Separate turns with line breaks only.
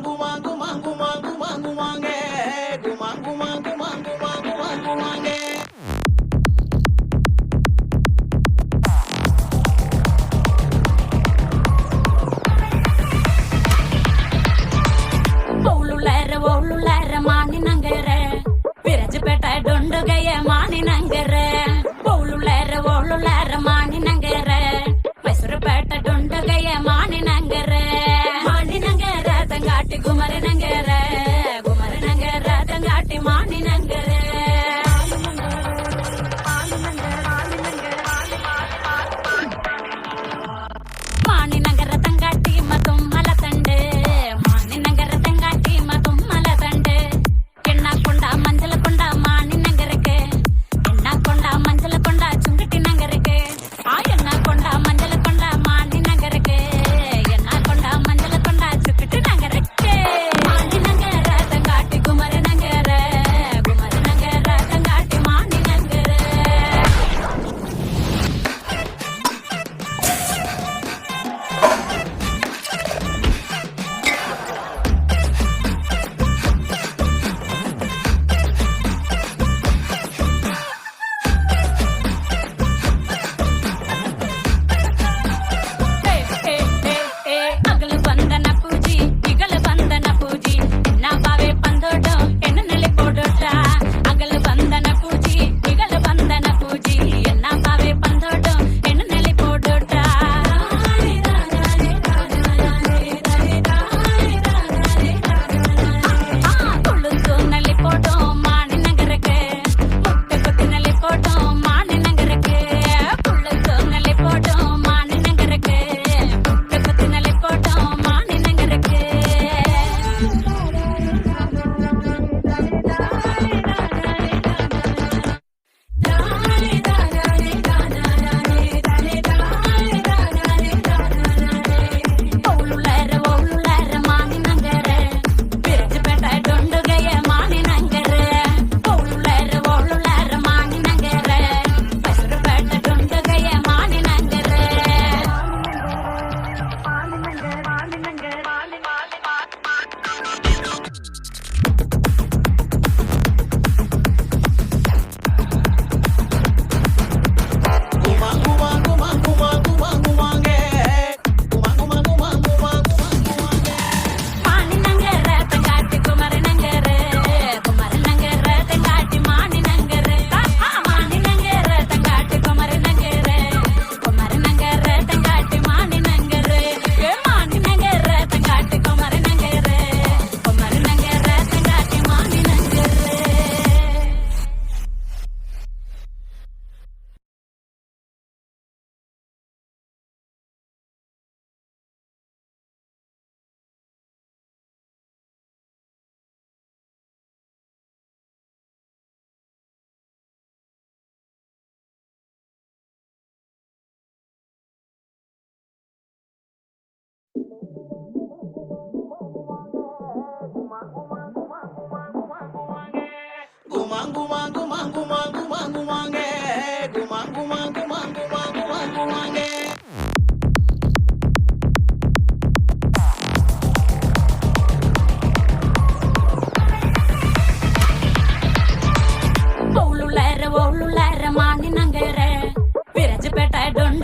குமாங்குமாங்குமாங்குமாங்குமாங்குமாங்க குமாங்குமாங்குமாங்குமாங்குமாங்குமாங்க
ஒழுலற மானி நங்கற விரஜப்பேட்ட டொண்டுகைய மானி நங்கற ஒழுலற மானி நங்கற மைசூர்பேட்ட டொண்டுகைய மானி நங்கற தங்காட்டி குமர நங்கற தங்காட்டி மானி நங்கற மானி நங்கற தங்காட்டி மதும் மல தண்டு மானி நங்கற தங்காட்டி மதும் மல தண்டு எண்ணா கொண்டா மஞ்சள் கொண்டா மானி நங்கருக்கு எண்ணா கொண்டா மஞ்சள் கொண்டா சுங்கட்டி நங்கருக்கு எண்ணா கொண்டா மஞ்சள் கொண்டா மானி நங்கருக்கு எண்ணா கொண்டா மஞ்சள் கொண்டா சுக்கிட்டு நங்கருக்கு மானி நங்கற தங்காட்டி குமர நங்கற தங்காட்டி மானி நங்கற அகಲು ಬಂದನ ಪೂಜಿ ಇಗಲು ಬಂದನ ಪೂಜಿ ನಾ ಬಾವೆ ಬಂದೋಡು ಎನ್ನ ನೆಲೆ ಕೊಡೋಟ ಅಗಲು ಬಂದನ ಪೂಜಿ ಇಗಲು ಬಂದನ ಪೂಜಿ ಎನ್ನ ಬಾವೆ ಬಂದೋಡು ಎನ್ನ ನೆಲೆ ಕೊಡೋಟ ತುಳುಸು ನೆಲೆ ಕೊಡೋ ಮಾಣಿ ನಗರಕ್ಕೆ ಮುಟ್ಟೆ ಕೊತ್ತಿ ನೆಲೆ ಕೊಡೋ ಮಾಣಿ ನಗರಕ್ಕೆ ತುಳುಸು ನೆಲೆ ಕೊಡೋ ಮಾಣಿ ನಗರಕ್ಕೆ ಮುಟ್ಟೆ ಕೊತ್ತಿ ನೆಲೆ ಕೊಡೋ ಮಾಣಿ ನಗರಕ್ಕೆ ஒழுலற மானி நங்கற விரஜப்பேட்ட டொண்டுகைய மானி நங்கற ஒழுலற மானி நங்கற மைசூர்பேட்ட டொண்டுகைய மானி நங்கற
குமாங்குமாங்குமாங்குமாங்குமாங்குமாங்க குமாங்குமாங்குமாங்குமாங்குமாங்குமாங்க
மானி நங்கற தங்காட்டி குமர நங்கற தங்காட்டி மானி நங்கற மானி நங்கற தங்காட்டி குமர நங்கற தங்காட்டி மானி நங்கற மானி நங்கற தங்காட்டி குமர நங்கற தங்காட்டி மானி நங்கற
குமாங்குமாங்குமாங்குமாங்குமாங்குமாங்க குமாங்குமாங்குமாங்குமாங்குமாங்குமாங்க
ஒழுலற மானி நங்கற விரஜப்பேட்ட டொண்டு